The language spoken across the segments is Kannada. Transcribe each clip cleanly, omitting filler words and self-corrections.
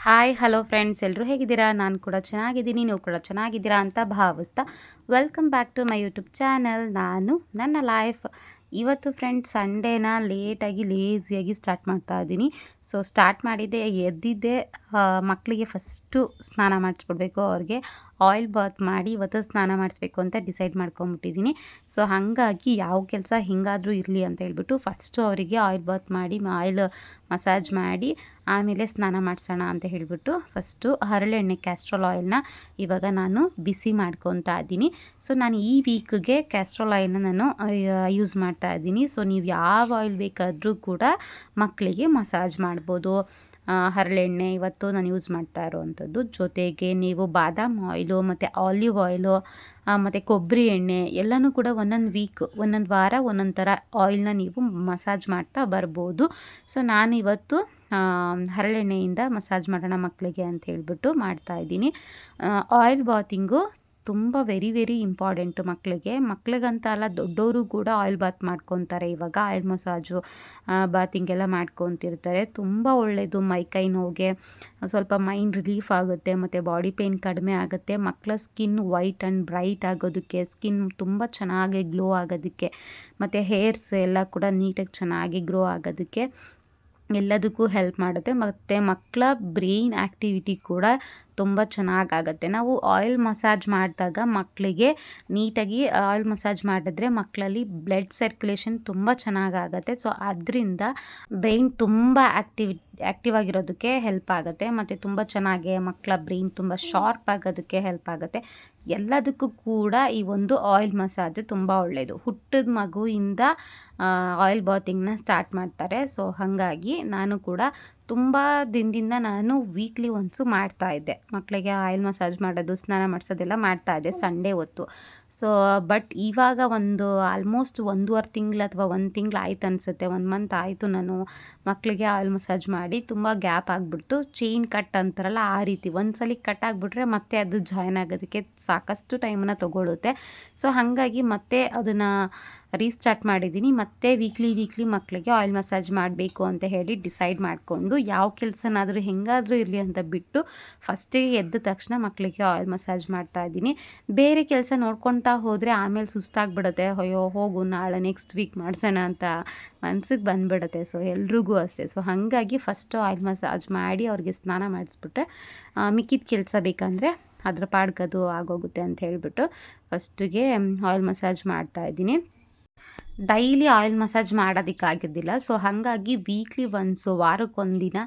ಹಾಯ್ ಹಲೋ ಫ್ರೆಂಡ್ಸ್, ಎಲ್ಲರೂ ಹೇಗಿದ್ದೀರಾ? ನಾನು ಕೂಡ ಚೆನ್ನಾಗಿದ್ದೀನಿ, ನೀವು ಕೂಡ ಚೆನ್ನಾಗಿದ್ದೀರಾ ಅಂತ ಭಾವಿಸ್ತಾ welcome back to my YouTube channel. ನಾನು ನನ್ನ ಲೈಫ್. ಇವತ್ತು ಫ್ರೆಂಡ್ಸ್ ಸಂಡೇನ ಲೇಸಿಯಾಗಿ ಸ್ಟಾರ್ಟ್ ಮಾಡ್ತಾ ಇದ್ದೀನಿ. ಸೊ ಸ್ಟಾರ್ಟ್ ಮಾಡಿದ್ದೆ, ಎದ್ದಿದ್ದೆ ಮಕ್ಕಳಿಗೆ ಫಸ್ಟು ಸ್ನಾನ ಮಾಡಿಸ್ಕೊಡ್ಬೇಕು. ಅವ್ರಿಗೆ ಆಯಿಲ್ ಬಾತ್ ಮಾಡಿ ಇವತ್ತು ಸ್ನಾನ ಮಾಡಿಸ್ಬೇಕು ಅಂತ ಡಿಸೈಡ್ ಮಾಡ್ಕೊಂಬಿಟ್ಟಿದ್ದೀನಿ. ಸೊ ಹಾಗಾಗಿ ಯಾವ ಕೆಲಸ ಹಿಂಗಾದರೂ ಇರಲಿ ಅಂತ ಹೇಳ್ಬಿಟ್ಟು ಫಸ್ಟು ಅವರಿಗೆ ಆಯಿಲ್ ಬಾತ್ ಮಾಡಿ ಆಯಿಲ್ ಮಸಾಜ್ ಮಾಡಿ ಆಮೇಲೆ ಸ್ನಾನ ಮಾಡಿಸೋಣ ಅಂತ ಹೇಳಿಬಿಟ್ಟು ಫಸ್ಟು ಹರಳೆಣ್ಣೆ ಕ್ಯಾಸ್ಟ್ರಾಲ್ ಆಯಿಲ್ನ ಇವಾಗ ನಾನು ಬಿಸಿ ಮಾಡ್ಕೊತಾ ಇದ್ದೀನಿ. ಸೊ ನಾನು ಈ ವೀಕ್ಗೆ ಕ್ಯಾಸ್ಟ್ರಾಲ್ ಆಯಿಲ್ನ ನಾನು ಯೂಸ್ ಮಾಡ್ತಾ ಇದ್ದೀನಿ. ಸೊ ನೀವು ಯಾವ ಆಯಿಲ್ ಬೇಕಾದರೂ ಕೂಡ ಮಕ್ಕಳಿಗೆ ಮಸಾಜ್ ಮಾಡ್ಬೋದು. ಹರಳೆಣ್ಣೆ ಇವತ್ತು ನಾನು ಯೂಸ್ ಮಾಡ್ತಾ ಇರೋವಂಥದ್ದು. ಜೊತೆಗೆ ನೀವು ಬಾದಾಮ್ ಆಯಿಲು ಮತ್ತು ಆಲಿವ್ ಆಯಿಲು ಮತ್ತು ಕೊಬ್ಬರಿ ಎಣ್ಣೆ ಎಲ್ಲನೂ ಕೂಡ ಒಂದೊಂದು ವಾರ ಒಂದೊಂದು ಥರ ಆಯಿಲ್ನ ನೀವು ಮಸಾಜ್ ಮಾಡ್ತಾ ಬರ್ಬೋದು. ಸೊ ನಾನಿವತ್ತು ಹರಳೆಣ್ಣೆಯಿಂದ ಮಸಾಜ್ ಮಾಡೋಣ ಮಕ್ಕಳಿಗೆ ಅಂತ ಹೇಳ್ಬಿಟ್ಟು ಮಾಡ್ತಾಯಿದ್ದೀನಿ. ಆಯಿಲ್ ಬಾತಿಂಗು ತುಂಬ ವೆರಿ ಇಂಪಾರ್ಟೆಂಟು ಮಕ್ಕಳಿಗಂತ ಅಲ್ಲ, ದೊಡ್ಡವರು ಕೂಡ ಆಯಿಲ್ ಬಾತ್ ಮಾಡ್ಕೊತಾರೆ. ಇವಾಗ ಆಯಿಲ್ ಮಸಾಜು ಬಾತಿಂಗೆಲ್ಲ ಮಾಡ್ಕೊತಿರ್ತಾರೆ. ತುಂಬ ಒಳ್ಳೆಯದು ಮೈಕೈ ನೋವಿಗೆ, ಸ್ವಲ್ಪ ಮೈಂಡ್ ರಿಲೀಫ್ ಆಗುತ್ತೆ ಮತ್ತು ಬಾಡಿ ಪೇಯ್ನ್ ಕಡಿಮೆ ಆಗುತ್ತೆ. ಮಕ್ಕಳ ಸ್ಕಿನ್ ವೈಟ್ ಆ್ಯಂಡ್ ಬ್ರೈಟ್ ಆಗೋದಕ್ಕೆ, ಸ್ಕಿನ್ ತುಂಬ ಚೆನ್ನಾಗಿ ಗ್ಲೋ ಆಗೋದಕ್ಕೆ ಮತ್ತು ಹೇರ್ಸ್ ಎಲ್ಲ ಕೂಡ ನೀಟಾಗಿ ಚೆನ್ನಾಗಿ ಗ್ರೋ ಆಗೋದಕ್ಕೆ ಎಲ್ಲದಕ್ಕೂ ಹೆಲ್ಪ್ ಮಾಡುತ್ತೆ. ಮತ್ತು ಮಕ್ಕಳ ಬ್ರೈನ್ ಆ್ಯಕ್ಟಿವಿಟಿ ಕೂಡ ತುಂಬ ಚೆನ್ನಾಗಾಗುತ್ತೆ. ನಾವು ಆಯಿಲ್ ಮಸಾಜ್ ಮಾಡಿದಾಗ ಮಕ್ಕಳಿಗೆ ನೀಟಾಗಿ ಆಯಿಲ್ ಮಸಾಜ್ ಮಾಡಿದ್ರೆ ಮಕ್ಕಳಲ್ಲಿ ಬ್ಲಡ್ ಸರ್ಕ್ಯುಲೇಷನ್ ತುಂಬ ಚೆನ್ನಾಗಾಗುತ್ತೆ. ಸೊ ಅದರಿಂದ ಬ್ರೈನ್ ತುಂಬ ಆ್ಯಕ್ಟಿವ್ ಆಗಿರೋದಕ್ಕೆ ಹೆಲ್ಪ್ ಆಗುತ್ತೆ ಮತ್ತು ತುಂಬ ಚೆನ್ನಾಗಿ ಮಕ್ಕಳ ಬ್ರೈನ್ ತುಂಬ ಶಾರ್ಪ್ ಆಗೋದಕ್ಕೆ ಹೆಲ್ಪ್ ಆಗುತ್ತೆ. ಎಲ್ಲದಕ್ಕೂ ಕೂಡ ಈ ಒಂದು ಆಯಿಲ್ ಮಸಾಜ್ ತುಂಬ ಒಳ್ಳೆಯದು. ಹುಟ್ಟಿದ ಮಗುವಿಂದ ಆಯಿಲ್ ಬಾತಿಂಗ್ನ ಸ್ಟಾರ್ಟ್ ಮಾಡ್ತಾರೆ. ಸೊ ಹಾಗಾಗಿ ನಾನು ಕೂಡ ತುಂಬ ದಿನದಿಂದ ನಾನು ವೀಕ್ಲಿ ಒನ್ಸು ಮಾಡ್ತಾಯಿದ್ದೆ. ಮಕ್ಕಳಿಗೆ ಆಯಿಲ್ ಮಸಾಜ್ ಮಾಡೋದು, ಸ್ನಾನ ಮಾಡಿಸೋದೆಲ್ಲ ಮಾಡ್ತಾಯಿದ್ದೆ ಸಂಡೇ ಹೊತ್ತು. ಸೊ ಬಟ್ ಇವಾಗ ಒಂದು ಆಲ್ಮೋಸ್ಟ್ 1.5 ತಿಂಗಳು ಅಥವಾ 1 ತಿಂಗಳು ಆಯ್ತು ಅನಿಸುತ್ತೆ, 1 ಮಂತ್ ಆಯಿತು ನಾನು ಮಕ್ಕಳಿಗೆ ಆಯಿಲ್ ಮಸಾಜ್ ಮಾಡಿ. ತುಂಬ ಗ್ಯಾಪ್ ಆಗಿಬಿಡ್ತು. ಚೈನ್ ಕಟ್ ಅಂತಾರಲ್ಲ ಆ ರೀತಿ ಒಂದ್ಸಲ ಕಟ್ ಆಗಿಬಿಟ್ರೆ ಮತ್ತೆ ಅದು ಜಾಯ್ನ್ ಆಗೋದಕ್ಕೆ ಸಾಕಷ್ಟು ಟೈಮನ್ನು ತೊಗೊಳುತ್ತೆ. ಸೊ ಹಾಗಾಗಿ ಮತ್ತೆ ಅದನ್ನು ರೀಸ್ಟಾರ್ಟ್ ಮಾಡಿದ್ದೀನಿ. ಮತ್ತೆ ವೀಕ್ಲಿ ಮಕ್ಕಳಿಗೆ ಆಯಿಲ್ ಮಸಾಜ್ ಮಾಡಬೇಕು ಅಂತ ಹೇಳಿ ಡಿಸೈಡ್ ಮಾಡಿಕೊಂಡು ಯಾವ ಕೆಲಸನಾದರೂ ಹೆಂಗಾದರೂ ಇರಲಿ ಅಂತ ಬಿಟ್ಟು ಫಸ್ಟಿಗೆ ಎದ್ದ ತಕ್ಷಣ ಮಕ್ಕಳಿಗೆ ಆಯಿಲ್ ಮಸಾಜ್ ಮಾಡ್ತಾಯಿದ್ದೀನಿ. ಬೇರೆ ಕೆಲಸ ನೋಡ್ಕೊತಾ ಹೋದರೆ ಆಮೇಲೆ ಸುಸ್ತಾಗ್ಬಿಡುತ್ತೆ. ಅಯ್ಯೋ ಹೋಗು ನಾಳೆ ನೆಕ್ಸ್ಟ್ ವೀಕ್ ಮಾಡಿಸೋಣ ಅಂತ ಮನ್ಸಿಗೆ ಬಂದುಬಿಡುತ್ತೆ. ಸೊ ಎಲ್ರಿಗೂ ಅಷ್ಟೇ. ಸೊ ಹಾಗಾಗಿ ಫಸ್ಟು ಆಯಿಲ್ ಮಸಾಜ್ ಮಾಡಿ ಅವ್ರಿಗೆ ಸ್ನಾನ ಮಾಡಿಸ್ಬಿಟ್ರೆ ಮಿಕ್ಕಿದ ಕೆಲಸ ಬೇಕಂದರೆ ಅದ್ರ ಪಾಡ್ಗದು ಆಗೋಗುತ್ತೆ ಅಂತ ಹೇಳಿಬಿಟ್ಟು ಫಸ್ಟಿಗೆ ಆಯಿಲ್ ಮಸಾಜ್ ಮಾಡ್ತಾಯಿದ್ದೀನಿ. ಡೈಲಿ ಆಯಿಲ್ ಮಸಾಜ್ ಮಾಡೋದಕ್ಕಾಗೋದಿಲ್ಲ. ಸೊ ಹಾಗಾಗಿ ವೀಕ್ಲಿ ಒನ್ಸು ವಾರಕ್ಕೊಂದಿನ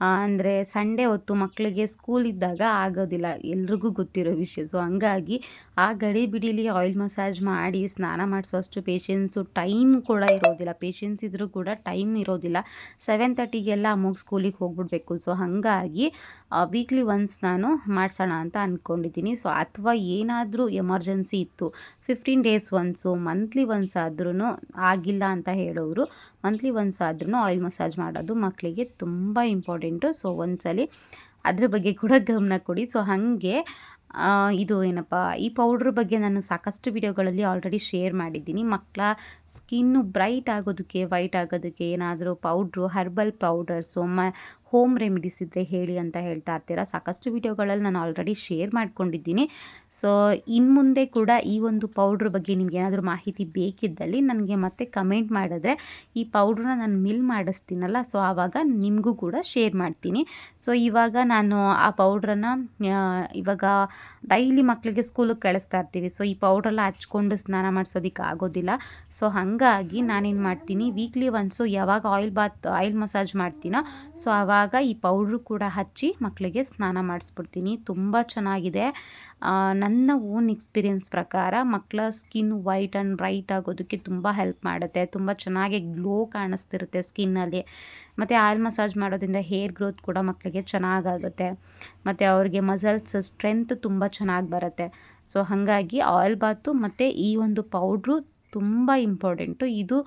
ಅಂದರೆ ಸಂಡೇ ಹೊತ್ತು ಮಕ್ಕಳಿಗೆ ಸ್ಕೂಲ್ ಇದ್ದಾಗ ಆಗೋದಿಲ್ಲ, ಎಲ್ರಿಗೂ ಗೊತ್ತಿರೋ ವಿಷಯ. ಸೊ ಹಂಗಾಗಿ ಆ ಗಡಿಬಿಡಿಲಿ ಆಯಿಲ್ ಮಸಾಜ್ ಮಾಡಿ ಸ್ನಾನ ಮಾಡಿಸೋಷ್ಟು ಪೇಷನ್ಸು ಟೈಮ್ ಕೂಡ ಇರೋದಿಲ್ಲ. ಪೇಷನ್ಸ್ ಇದ್ದರೂ ಕೂಡ ಟೈಮ್ ಇರೋದಿಲ್ಲ. 7:30ಗೆಲ್ಲ ಮಗು ಸ್ಕೂಲಿಗೆ ಹೋಗ್ಬಿಡ್ಬೇಕು. ಸೊ ಹಾಗಾಗಿ ವೀಕ್ಲಿ ಒನ್ಸ್ ನಾನು ಮಾಡಿಸೋಣ ಅಂತ ಅಂದ್ಕೊಂಡಿದ್ದೀನಿ. ಸೊ ಅಥವಾ ಏನಾದರೂ ಎಮರ್ಜೆನ್ಸಿ ಇತ್ತು 15 ಡೇಸ್ ಒನ್ಸು, ಮಂತ್ಲಿ ಒನ್ಸ್ ಆದ್ರೂ ಆಗಿಲ್ಲ ಅಂತ ಹೇಳೋರು ಮಂತ್ಲಿ ಒನ್ಸ್ ಆದ್ರೂ ಆಯಿಲ್ ಮಸಾಜ್ ಮಾಡೋದು ಮಕ್ಕಳಿಗೆ ತುಂಬ ಇಂಪಾರ್ಟೆಂಟು. ಸೊ ಒಂದ್ಸಲಿ ಅದ್ರ ಬಗ್ಗೆ ಕೂಡ ಗಮನ ಕೊಡಿ. ಸೊ ಹಾಗೆ ಇದು ಏನಪ್ಪ, ಈ ಪೌಡ್ರ್ ಬಗ್ಗೆ ನಾನು ಸಾಕಷ್ಟು ವಿಡಿಯೋಗಳಲ್ಲಿ ಆಲ್ರೆಡಿ ಶೇರ್ ಮಾಡಿದ್ದೀನಿ. ಮಕ್ಕಳ ಸ್ಕಿನ್ನು ಬ್ರೈಟ್ ಆಗೋದಕ್ಕೆ, ವೈಟ್ ಆಗೋದಕ್ಕೆ ಏನಾದರೂ powder, herbal powders, home remedies ಇದ್ದರೆ ಹೇಳಿ ಅಂತ ಹೇಳ್ತಾ ಇರ್ತೀರ. ಸಾಕಷ್ಟು ವಿಡಿಯೋಗಳಲ್ಲಿ ನಾನು ಆಲ್ರೆಡಿ ಶೇರ್ ಮಾಡ್ಕೊಂಡಿದ್ದೀನಿ. ಸೊ ಇನ್ನು ಮುಂದೆ ಕೂಡ ಈ ಒಂದು ಪೌಡ್ರ್ ಬಗ್ಗೆ ನಿಮ್ಗೆ ಏನಾದರೂ ಮಾಹಿತಿ ಬೇಕಿದ್ದಲ್ಲಿ ನನಗೆ ಮತ್ತೆ ಕಮೆಂಟ್ ಮಾಡಿದ್ರೆ ಈ ಪೌಡ್ರನ್ನ ನಾನು ಮಿಲ್ ಮಾಡಿಸ್ತೀನಲ್ಲ, ಸೊ ಆವಾಗ ನಿಮಗೂ ಕೂಡ ಶೇರ್ ಮಾಡ್ತೀನಿ. ಸೊ ಇವಾಗ ನಾನು ಆ ಪೌಡ್ರನ್ನು ಇವಾಗ ಡೈಲಿ ಮಕ್ಕಳಿಗೆ ಸ್ಕೂಲಿಗೆ ಕಳಿಸ್ತಾ ಇರ್ತೀವಿ. ಸೊ ಈ ಪೌಡ್ರೆಲ್ಲ ಹಚ್ಕೊಂಡು ಸ್ನಾನ ಮಾಡಿಸೋದಕ್ಕೆ ಆಗೋದಿಲ್ಲ. ಸೊ ಹಾಗಾಗಿ ನಾನೇನು ಮಾಡ್ತೀನಿ, ವೀಕ್ಲಿ ಒನ್ಸು ಯಾವಾಗ ಆಯಿಲ್ ಮಸಾಜ್ ಮಾಡ್ತೀನೋ ಸೊ ಆವಾಗ ಈ ಪೌಡ್ರು ಕೂಡ ಹಚ್ಚಿ ಮಕ್ಕಳಿಗೆ ಸ್ನಾನ ಮಾಡಿಸ್ಬಿಡ್ತೀನಿ. ತುಂಬ ಚೆನ್ನಾಗಿದೆ. ನನ್ನ ಓನ್ ಎಕ್ಸ್ಪೀರಿಯನ್ಸ್ ಪ್ರಕಾರ ಮಕ್ಕಳ ಸ್ಕಿನ್ ವೈಟ್ ಆ್ಯಂಡ್ ಬ್ರೈಟ್ ಆಗೋದಕ್ಕೆ ತುಂಬ ಹೆಲ್ಪ್ ಮಾಡುತ್ತೆ. ತುಂಬ ಚೆನ್ನಾಗಿ ಗ್ಲೋ ಕಾಣಿಸ್ತಿರುತ್ತೆ ಸ್ಕಿನ್ನಲ್ಲಿ. ಮತ್ತು ಆಯಿಲ್ ಮಸಾಜ್ ಮಾಡೋದ್ರಿಂದ ಹೇರ್ ಗ್ರೋತ್ ಕೂಡ ಮಕ್ಕಳಿಗೆ ಚೆನ್ನಾಗಾಗುತ್ತೆ ಮತ್ತು ಅವ್ರಿಗೆ ಮಸಲ್ಸ್ ಸ್ಟ್ರೆಂತ್ ತುಂಬ ಚೆನ್ನಾಗಿ ಬರುತ್ತೆ. ಸೊ ಹಾಗಾಗಿ ಆಯಿಲ್ ಬಾತು ಮತ್ತು ಈ ಒಂದು ಪೌಡ್ರು ತುಂಬ ಇಂಪಾರ್ಟೆಂಟು. ಇದು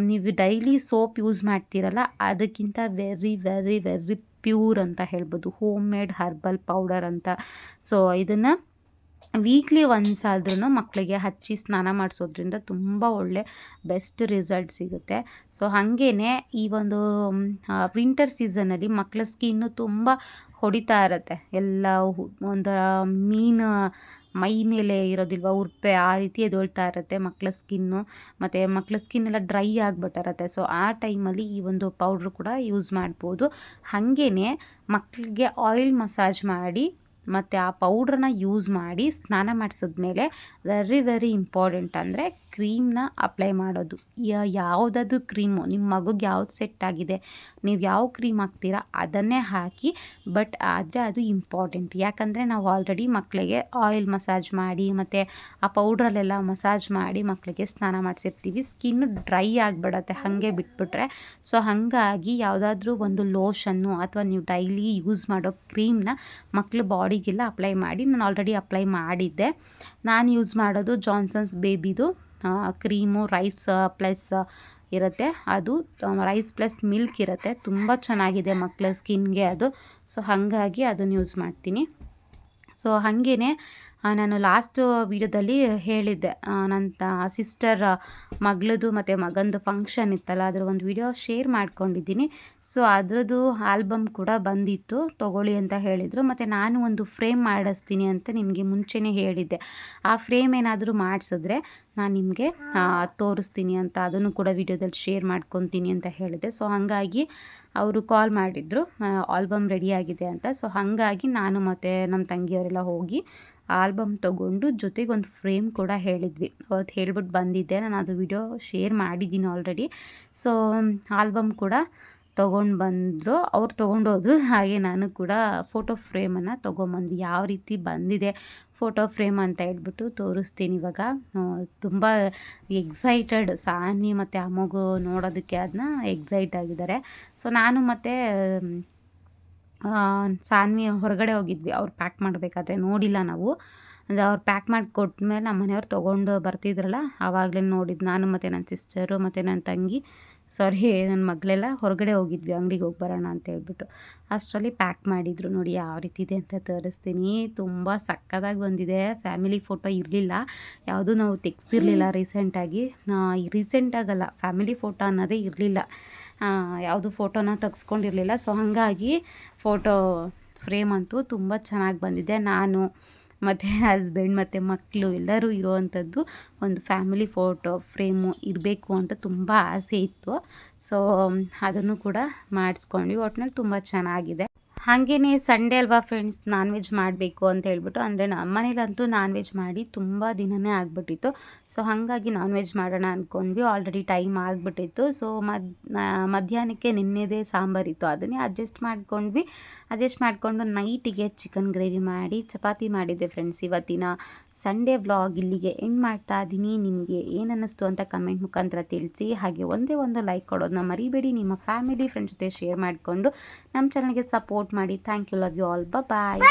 ನೀವು ಡೈಲಿ ಸೋಪ್ ಯೂಸ್ ಮಾಡ್ತೀರಲ್ಲ ಅದಕ್ಕಿಂತ ವೆರಿ ಪ್ಯೂರ್ ಅಂತ ಹೇಳ್ಬೋದು. ಹೋಮ್ ಮೇಡ್ ಹರ್ಬಲ್ ಪೌಡರ್ ಅಂತ. ಸೊ ಇದನ್ನು ವೀಕ್ಲಿ ಒನ್ಸ್ ಆದ್ರೂ ಮಕ್ಕಳಿಗೆ ಹಚ್ಚಿ ಸ್ನಾನ ಮಾಡಿಸೋದ್ರಿಂದ ತುಂಬ ಒಳ್ಳೆ ಬೆಸ್ಟ್ ರಿಸಲ್ಟ್ ಸಿಗುತ್ತೆ. ಸೊ ಹಾಗೇ ಈ ಒಂದು ವಿಂಟರ್ ಸೀಸನಲ್ಲಿ ಮಕ್ಕಳ ಸ್ಕಿನ್ನು ತುಂಬ ಹೊಡಿತಾ ಇರುತ್ತೆ, ಎಲ್ಲ ಒಂಥರ ಮೀನು ಮೈ ಮೇಲೆ ಇರೋದಿಲ್ವ ಉರ್ಪೆ ಆ ರೀತಿ ಎದೊಳ್ತಾ ಇರುತ್ತೆ ಮಕ್ಕಳ ಸ್ಕಿನ್ನು, ಮತ್ತು ಮಕ್ಕಳ ಸ್ಕಿನ್ ಎಲ್ಲ ಡ್ರೈ ಆಗಿಬಿಟ್ಟಿರುತ್ತೆ. ಸೊ ಆ ಟೈಮಲ್ಲಿ ಈ ಒಂದು ಪೌಡ್ರ್ ಕೂಡ ಯೂಸ್ ಮಾಡ್ಬೋದು. ಹಾಗೇ ಮಕ್ಕಳಿಗೆ ಆಯಿಲ್ ಮಸಾಜ್ ಮಾಡಿ ಮತ್ತು ಆ ಪೌಡ್ರನ್ನ ಯೂಸ್ ಮಾಡಿ ಸ್ನಾನ ಮಾಡಿಸಿದ್ಮೇಲೆ ವೆರಿ ಇಂಪಾರ್ಟೆಂಟ್ ಅಂದರೆ ಕ್ರೀಮ್ನ ಅಪ್ಲೈ ಮಾಡೋದು. ಯಾವುದಾದ್ರೂ ಕ್ರೀಮು ನಿಮ್ಮ ಮಗುಗೆ ಯಾವ್ದು ಸೆಟ್ ಆಗಿದೆ, ನೀವು ಯಾವ ಕ್ರೀಮ್ ಹಾಕ್ತೀರಾ ಅದನ್ನೇ ಹಾಕಿ. ಬಟ್ ಆದರೆ ಅದು ಇಂಪಾರ್ಟೆಂಟ್, ಯಾಕಂದರೆ ನಾವು ಆಲ್ರೆಡಿ ಮಕ್ಕಳಿಗೆ ಆಯಿಲ್ ಮಸಾಜ್ ಮಾಡಿ ಮತ್ತು ಆ ಪೌಡ್ರಲ್ಲೆಲ್ಲ ಮಸಾಜ್ ಮಾಡಿ ಮಕ್ಕಳಿಗೆ ಸ್ನಾನ ಮಾಡಿಸಿರ್ತೀವಿ. ಸ್ಕಿನ್ ಡ್ರೈ ಆಗಿಬಿಡತ್ತೆ ಹಾಗೆ ಬಿಟ್ಬಿಟ್ರೆ. ಸೊ ಹಾಗಾಗಿ ಯಾವುದಾದ್ರೂ ಒಂದು ಲೋಷನ್ನು ಅಥವಾ ನೀವು ಡೈಲಿ ಯೂಸ್ ಮಾಡೋ ಕ್ರೀಮ್ನ ಮಕ್ಕಳು ಬಾಡಿಗೆಲ್ಲ ಅಪ್ಲೈ ಮಾಡಿ. ನಾನು ಆಲ್ರೆಡಿ ಅಪ್ಲೈ ಮಾಡಿದ್ದೆ. ನಾನು ಯೂಸ್ ಮಾಡೋದು ಜಾನ್ಸನ್ಸ್ ಬೇಬಿದು ಕ್ರೀಮು ರೈಸ್ ಪ್ಲಸ್ ಇರುತ್ತೆ, ಅದು ರೈಸ್ ಪ್ಲಸ್ ಮಿಲ್ಕ್ ಇರುತ್ತೆ, ತುಂಬ ಚೆನ್ನಾಗಿದೆ ಮಕ್ಕಳ ಸ್ಕಿನ್ಗೆ ಅದು. ಸೊ ಹಾಗಾಗಿ ಅದನ್ನು ಯೂಸ್ ಮಾಡ್ತೀನಿ. ಸೊ ಹಾಗೇ ನಾನು ಲಾಸ್ಟ್ ವೀಡಿಯೋದಲ್ಲಿ ಹೇಳಿದ್ದೆ, ನನ್ನ ಸಿಸ್ಟರ್ ಮಗಳದು ಮತ್ತು ಮಗಂದು ಫಂಕ್ಷನ್ ಇತ್ತಲ್ಲ, ಅದರ ಒಂದು ವಿಡಿಯೋ ಶೇರ್ ಮಾಡ್ಕೊಂಡಿದ್ದೀನಿ. ಸೊ ಅದರದ್ದು ಆಲ್ಬಮ್ ಕೂಡ ಬಂದಿತ್ತು, ತೊಗೊಳ್ಳಿ ಅಂತ ಹೇಳಿದರು. ಮತ್ತು ನಾನು ಒಂದು ಫ್ರೇಮ್ ಮಾಡಿಸ್ತೀನಿ ಅಂತ ನಿಮಗೆ ಮುಂಚೆನೇ ಹೇಳಿದ್ದೆ. ಆ ಫ್ರೇಮ್ ಏನಾದರೂ ಮಾಡಿಸಿದ್ರೆ ನಾನು ನಿಮಗೆ ತೋರಿಸ್ತೀನಿ ಅಂತ, ಅದನ್ನು ಕೂಡ ವಿಡಿಯೋದಲ್ಲಿ ಶೇರ್ ಮಾಡ್ಕೊತೀನಿ ಅಂತ ಹೇಳಿದೆ. ಸೊ ಹಾಗಾಗಿ ಅವರು ಕಾಲ್ ಮಾಡಿದರು, ಆಲ್ಬಮ್ ರೆಡಿಯಾಗಿದೆ ಅಂತ. ಸೊ ಹಾಗಾಗಿ ನಾನು ಮತ್ತು ನಮ್ಮ ತಂಗಿಯವರೆಲ್ಲ ಹೋಗಿ ಆಲ್ಬಮ್ ತೊಗೊಂಡು ಜೊತೆಗೆ ಒಂದು ಫ್ರೇಮ್ ಕೂಡ ಹೇಳಿದ್ವಿ. ಅವತ್ತು ಹೇಳ್ಬಿಟ್ಟು ಬಂದಿದ್ದೆ, ನಾನು ಅದು ವಿಡಿಯೋ ಶೇರ್ ಮಾಡಿದ್ದೀನಿ ಆಲ್ರೆಡಿ. ಸೊ ಆಲ್ಬಮ್ ಕೂಡ ತೊಗೊಂಡು ಬಂದರು, ಅವ್ರು ತೊಗೊಂಡೋದ್ರು. ಹಾಗೆ ನಾನು ಕೂಡ ಫೋಟೋ ಫ್ರೇಮನ್ನು ತೊಗೊಂಬಂದ್ವಿ. ಯಾವ ರೀತಿ ಬಂದಿದೆ ಫೋಟೋ ಫ್ರೇಮ್ ಅಂತ ಹೇಳ್ಬಿಟ್ಟು ತೋರಿಸ್ತೀನಿ ಇವಾಗ. ತುಂಬ ಎಕ್ಸೈಟೆಡ್ ಸಾನಿ ಮತ್ತು ಆ ಮಗು ನೋಡೋದಕ್ಕೆ ಅದನ್ನ ಎಕ್ಸೈಟ್ ಆಗಿದ್ದಾರೆ. ಸೊ ನಾನು ಮತ್ತು ಸಾನ್ವಿ ಹೊರಗಡೆ ಹೋಗಿದ್ವಿ, ಅವ್ರು ಪ್ಯಾಕ್ ಮಾಡಬೇಕಾದ್ರೆ ನೋಡಿಲ್ಲ ನಾವು. ಅಂದರೆ ಅವ್ರು ಪ್ಯಾಕ್ ಮಾಡಿ ಕೊಟ್ಮೇಲೆ ನಮ್ಮ ಮನೆಯವ್ರು ತೊಗೊಂಡು ಬರ್ತಿದ್ರಲ್ಲ ಆವಾಗಲೇ ನೋಡಿದ್ದು. ನಾನು ಮತ್ತು ನನ್ನ ಸಿಸ್ಟರು ಮತ್ತು ನನ್ನ ತಂಗಿ ನನ್ನ ಮಗಳೆಲ್ಲ ಹೊರಗಡೆ ಹೋಗಿದ್ವಿ, ಅಂಗಡಿಗೆ ಹೋಗಿ ಬರೋಣ ಅಂತ ಹೇಳ್ಬಿಟ್ಟು. ಅಷ್ಟರಲ್ಲಿ ಪ್ಯಾಕ್ ಮಾಡಿದರು. ನೋಡಿ ಯಾವ ರೀತಿ ಇದೆ ಅಂತ ತೋರಿಸ್ತೀನಿ. ತುಂಬ ಸಕ್ಕತ್ತಾಗಿ ಬಂದಿದೆ. ಫ್ಯಾಮಿಲಿ ಫೋಟೋ ಇರಲಿಲ್ಲ, ಯಾವುದೂ ನಾವು ತೆಗ್ಸಿರಲಿಲ್ಲ ರೀಸೆಂಟಾಗಲ್ಲ, ಫ್ಯಾಮಿಲಿ ಫೋಟೋ ಅನ್ನೋದೇ ಇರಲಿಲ್ಲ, ಯಾವುದು ಫೋಟೋನ ತೆಗ್ಸ್ಕೊಂಡಿರಲಿಲ್ಲ. ಸೊ ಹಾಗಾಗಿ ಫೋಟೋ ಫ್ರೇಮ್ ಅಂತೂ ತುಂಬ ಚೆನ್ನಾಗಿ ಬಂದಿದೆ. ನಾನು ಮತ್ತು ಹಸ್ಬೆಂಡ್ ಮತ್ತು ಮಕ್ಕಳು ಎಲ್ಲರೂ ಇರೋವಂಥದ್ದು ಒಂದು ಫ್ಯಾಮಿಲಿ ಫೋಟೋ ಫ್ರೇಮು ಇರಬೇಕು ಅಂತ ತುಂಬ ಆಸೆ ಇತ್ತು. ಸೊ ಅದನ್ನು ಕೂಡ ಮಾಡಿಸ್ಕೊಂಡ್ವಿ. ಒಟ್ಟಿನಲ್ಲಿ ತುಂಬ ಚೆನ್ನಾಗಿದೆ. ಹಾಗೆಯೇ ಸಂಡೇ ಅಲ್ವಾ ಫ್ರೆಂಡ್ಸ್, ನಾನ್ ವೆಜ್ ಮಾಡಬೇಕು ಅಂತ ಹೇಳ್ಬಿಟ್ಟು, ಅಂದರೆ ನಮ್ಮ ಮನೇಲಂತೂ ನಾನ್ ವೆಜ್ ಮಾಡಿ ತುಂಬ ದಿನವೇ ಆಗಿಬಿಟ್ಟಿತ್ತು. ಸೊ ಹಾಗಾಗಿ ನಾನ್ ವೆಜ್ ಮಾಡೋಣ ಅಂದ್ಕೊಂಡ್ವಿ. ಆಲ್ರೆಡಿ ಟೈಮ್ ಆಗಿಬಿಟ್ಟಿತ್ತು. ಸೊ ಮಧ್ಯಾಹ್ನಕ್ಕೆ ನಿನ್ನೆದೇ ಸಾಂಬಾರಿತ್ತು, ಅದನ್ನೇ ಅಡ್ಜಸ್ಟ್ ಮಾಡಿಕೊಂಡು ನೈಟಿಗೆ ಚಿಕನ್ ಗ್ರೇವಿ ಮಾಡಿ ಚಪಾತಿ ಮಾಡಿದ್ದೆ ಫ್ರೆಂಡ್ಸ್. ಇವತ್ತಿನ ಸಂಡೇ ವ್ಲಾಗ್ ಇಲ್ಲಿಗೆ ಎಂಡ್ ಮಾಡ್ತಾ ಇದ್ದೀನಿ. ನಿಮಗೆ ಏನು ಅನ್ನಿಸ್ತು ಅಂತ ಕಮೆಂಟ್ ಮುಖಾಂತರ ತಿಳಿಸಿ. ಹಾಗೆ ಒಂದೇ ಒಂದು ಲೈಕ್ ಕೊಡೋದನ್ನ ಮರಿಬೇಡಿ. ನಿಮ್ಮ ಫ್ಯಾಮಿಲಿ ಫ್ರೆಂಡ್ಸ್ ಜೊತೆ ಶೇರ್ ಮಾಡಿಕೊಂಡು ನಮ್ಮ ಚಾನಲ್ಗೆ ಸಪೋರ್ಟ್ ಮಾಡಿ. Thank you, love you all, bye.